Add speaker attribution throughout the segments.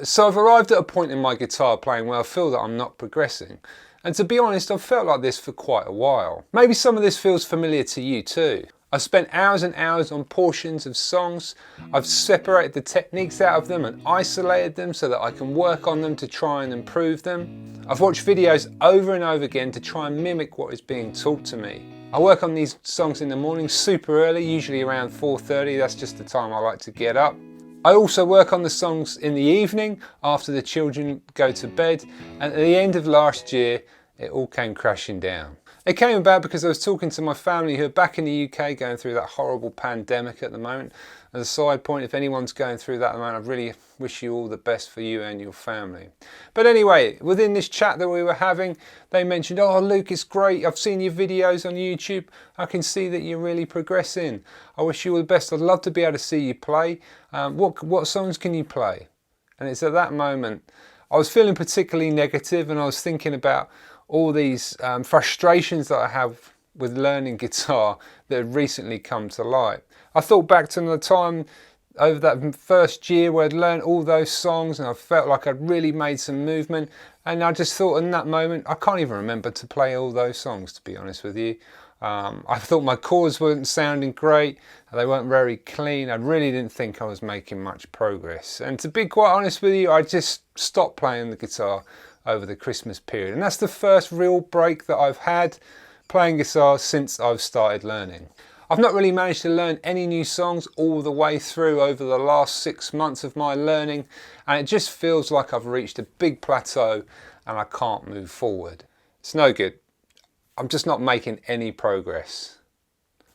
Speaker 1: So I've arrived at a point in my guitar playing where I feel that I'm not progressing. And to be honest, I've felt like this for quite a while. Maybe some of this feels familiar to you too. I've spent hours and hours on portions of songs. I've separated the techniques out of them and isolated them so that I can work on them to try and improve them. I've watched videos over and over again to try and mimic what is being taught to me. I work on these songs in the morning super early, usually around 4:30, that's just the time I like to get up. I also work on the songs in the evening after the children go to bed, and at the end of last year it all came crashing down. It came about because I was talking to my family who are back in the UK going through that horrible pandemic at the moment. As a side point, if anyone's going through that at the moment, I really wish you all the best for you and your family. But anyway, within this chat that we were having, they mentioned, "Oh Luke, it's great, I've seen your videos on YouTube, I can see that you're really progressing. I wish you all the best, I'd love to be able to see you play. What songs can you play?" And it's at that moment, I was feeling particularly negative and I was thinking about all these frustrations that I have with learning guitar that had recently come to light. I thought back to the time over that first year where I'd learned all those songs and I felt like I'd really made some movement, and I just thought in that moment, I can't even remember to play all those songs, to be honest with you. I thought my chords weren't sounding great, they weren't very clean, I really didn't think I was making much progress. And to be quite honest with you, I just stopped playing the guitar over the Christmas period. And that's the first real break that I've had playing guitar since I've started learning. I've not really managed to learn any new songs all the way through over the last 6 months of my learning, and it just feels like I've reached a big plateau and I can't move forward. It's no good. I'm just not making any progress.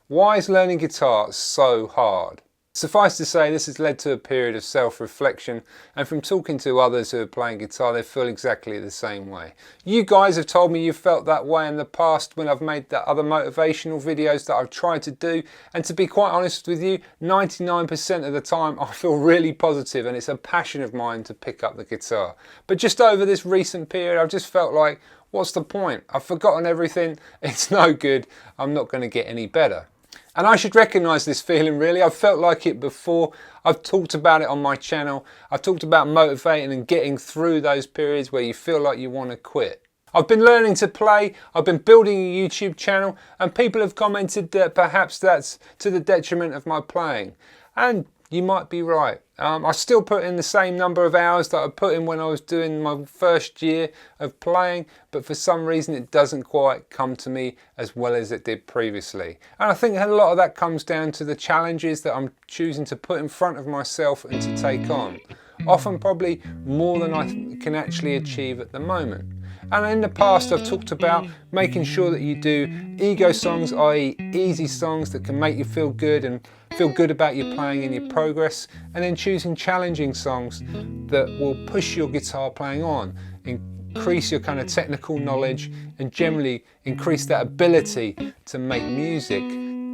Speaker 1: Why is learning guitar so hard? Suffice to say, this has led to a period of self-reflection, and from talking to others who are playing guitar, they feel exactly the same way. You guys have told me you felt that way in the past when I've made the other motivational videos that I've tried to do, and to be quite honest with you, 99% of the time I feel really positive and it's a passion of mine to pick up the guitar. But just over this recent period, I've just felt like, what's the point? I've forgotten everything, it's no good, I'm not going to get any better. And I should recognise this feeling really. I've felt like it before. I've talked about it on my channel. I've talked about motivating and getting through those periods where you feel like you want to quit. I've been learning to play, I've been building a YouTube channel, and people have commented that perhaps that's to the detriment of my playing. And you might be right. I still put in the same number of hours that I put in when I was doing my first year of playing, but for some reason it doesn't quite come to me as well as it did previously. And I think a lot of that comes down to the challenges that I'm choosing to put in front of myself and to take on. Often probably more than I can actually achieve at the moment. And in the past I've talked about making sure that you do ego songs, i.e. easy songs that can make you feel good and feel good about your playing and your progress, and then choosing challenging songs that will push your guitar playing on, increase your kind of technical knowledge and generally increase that ability to make music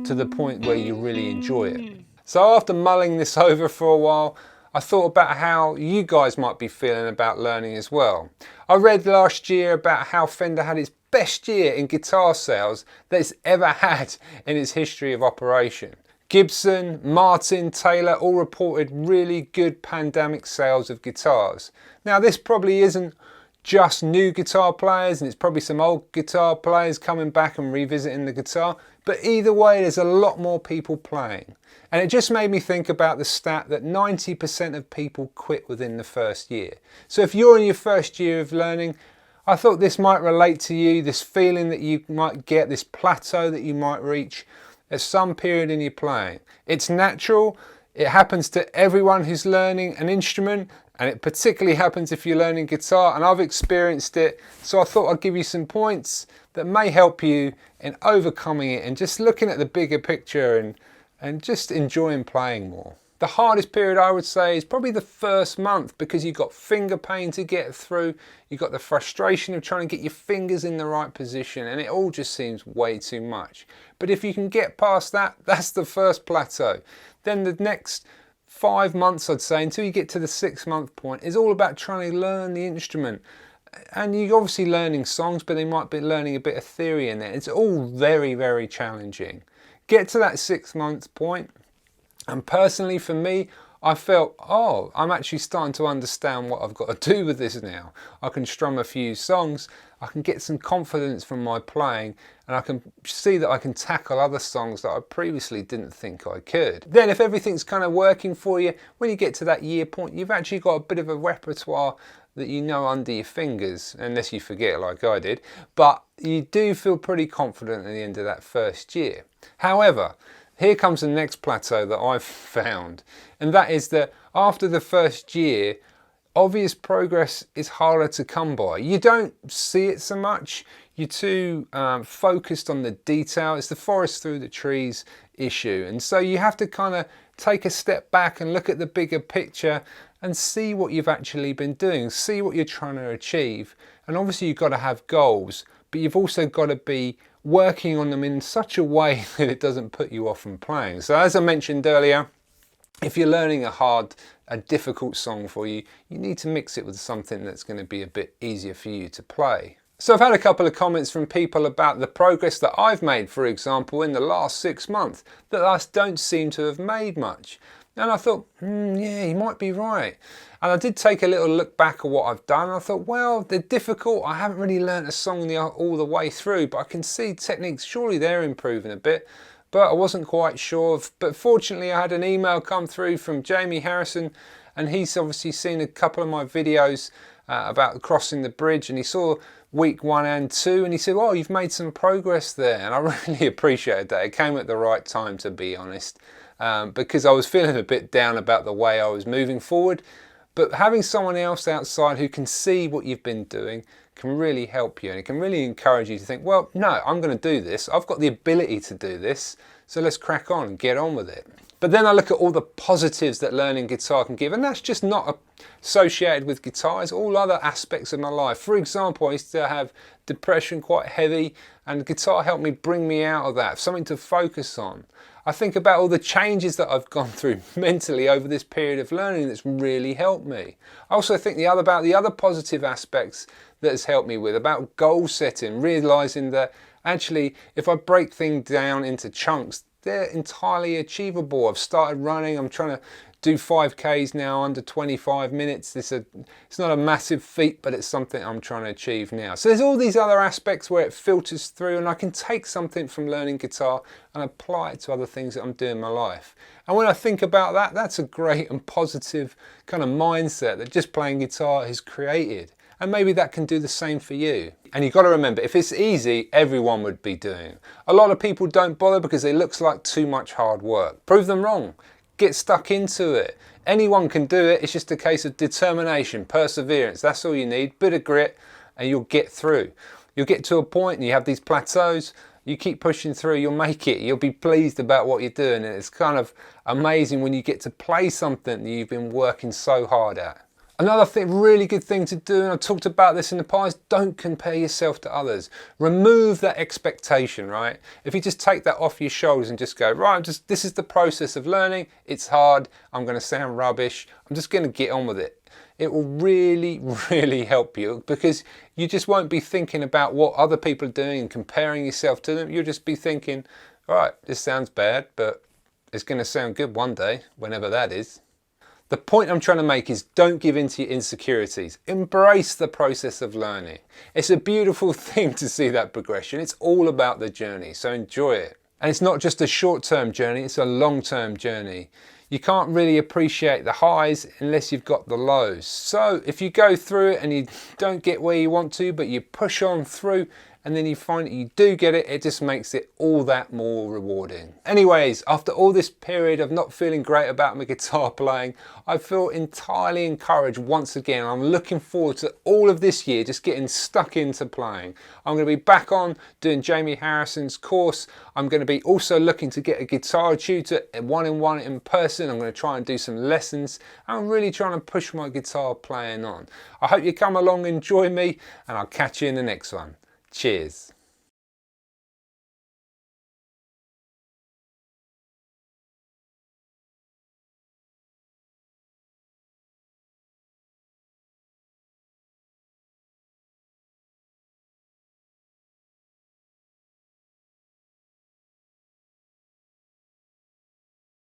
Speaker 1: to the point where you really enjoy it. So after mulling this over for a while, I thought about how you guys might be feeling about learning as well. I read last year about how Fender had its best year in guitar sales that it's ever had in its history of operation. Gibson, Martin, Taylor all reported really good pandemic sales of guitars. Now this probably isn't just new guitar players, and it's probably some old guitar players coming back and revisiting the guitar, but either way there's a lot more people playing. And it just made me think about the stat that 90% of people quit within the first year. So if you're in your first year of learning, I thought this might relate to you, this feeling that you might get, this plateau that you might reach at some period in your playing. It's natural, it happens to everyone who's learning an instrument, and it particularly happens if you're learning guitar, and I've experienced it, so I thought I'd give you some points that may help you in overcoming it and just looking at the bigger picture and just enjoying playing more. The hardest period I would say is probably the first month, because you've got finger pain to get through, you've got the frustration of trying to get your fingers in the right position, and it all just seems way too much. But if you can get past that, that's the first plateau. Then the next 5 months, I'd say, until you get to the 6-month point, is all about trying to learn the instrument. And you're obviously learning songs, but they might be learning a bit of theory in there. It's all very, very challenging. Get to that 6-month point, and personally for me, I felt, oh, I'm actually starting to understand what I've got to do with this now. I can strum a few songs, I can get some confidence from my playing, and I can see that I can tackle other songs that I previously didn't think I could. Then if everything's kind of working for you, when you get to that year point, you've actually got a bit of a repertoire that you know under your fingers, unless you forget like I did, but you do feel pretty confident at the end of that first year. However, here comes the next plateau that I've found, and that is that after the first year, obvious progress is harder to come by. You don't see it so much, you're too focused on the detail. It's the forest through the trees issue, and so you have to kind of take a step back and look at the bigger picture and see what you've actually been doing, see what you're trying to achieve. And obviously you've got to have goals, but you've also got to be working on them in such a way that it doesn't put you off from playing. So as I mentioned earlier, if you're learning a difficult song for you, you need to mix it with something that's going to be a bit easier for you to play. So I've had a couple of comments from people about the progress that I've made, for example, in the last 6 months, that I don't seem to have made much. And I thought, yeah, you might be right. And I did take a little look back at what I've done. I thought, well, they're difficult. I haven't really learnt a song all the way through, but I can see techniques, surely they're improving a bit. But I wasn't quite sure. But fortunately, I had an email come through from Jamie Harrison, and he's obviously seen a couple of my videos about crossing the bridge, and he saw week 1 and 2, and he said, oh, you've made some progress there. And I really appreciated that. It came at the right time, to be honest. Because I was feeling a bit down about the way I was moving forward, but having someone else outside who can see what you've been doing can really help you, and it can really encourage you to think, well, no, I'm going to do this, I've got the ability to do this, so let's crack on and get on with it. But then I look at all the positives that learning guitar can give, and that's just not associated with guitar, it's all other aspects of my life. For example, I used to have depression quite heavy, and guitar helped me bring me out of that, something to focus on. I think about all the changes that I've gone through mentally over this period of learning that's really helped me. I also think about the other positive aspects that has helped me with, about goal setting, realising that actually if I break things down into chunks, they're entirely achievable. I've started running, I'm trying to do 5Ks now under 25 minutes. It's not a massive feat, but it's something I'm trying to achieve now. So there's all these other aspects where it filters through, and I can take something from learning guitar and apply it to other things that I'm doing in my life. And when I think about that, that's a great and positive kind of mindset that just playing guitar has created. And maybe that can do the same for you. And you've got to remember, if it's easy, everyone would be doing it. A lot of people don't bother because it looks like too much hard work. Prove them wrong. Get stuck into it. Anyone can do it. It's just a case of determination, perseverance. That's all you need. Bit of grit, and you'll get through. You'll get to a point and you have these plateaus. You keep pushing through, you'll make it. You'll be pleased about what you're doing. And it's kind of amazing when you get to play something that you've been working so hard at. Another really good thing to do, and I've talked about this in the past, don't compare yourself to others. Remove that expectation, right? If you just take that off your shoulders and just go, right, this is the process of learning, it's hard, I'm going to sound rubbish, I'm just going to get on with it. It will really, really help you, because you just won't be thinking about what other people are doing and comparing yourself to them. You'll just be thinking, right, this sounds bad, but it's going to sound good one day, whenever that is. The point I'm trying to make is don't give in to your insecurities. Embrace the process of learning. It's a beautiful thing to see that progression. It's all about the journey, so enjoy it. And it's not just a short-term journey, it's a long-term journey. You can't really appreciate the highs unless you've got the lows. So if you go through it and you don't get where you want to, but you push on through, and then you find that you do get it, it just makes it all that more rewarding. Anyways, after all this period of not feeling great about my guitar playing, I feel entirely encouraged once again. I'm looking forward to all of this year just getting stuck into playing. I'm going to be back on doing Jamie Harrison's course. I'm going to be also looking to get a guitar tutor one-on-one in person. I'm going to try and do some lessons. I'm really trying to push my guitar playing on. I hope you come along and join me, and I'll catch you in the next one. Cheers.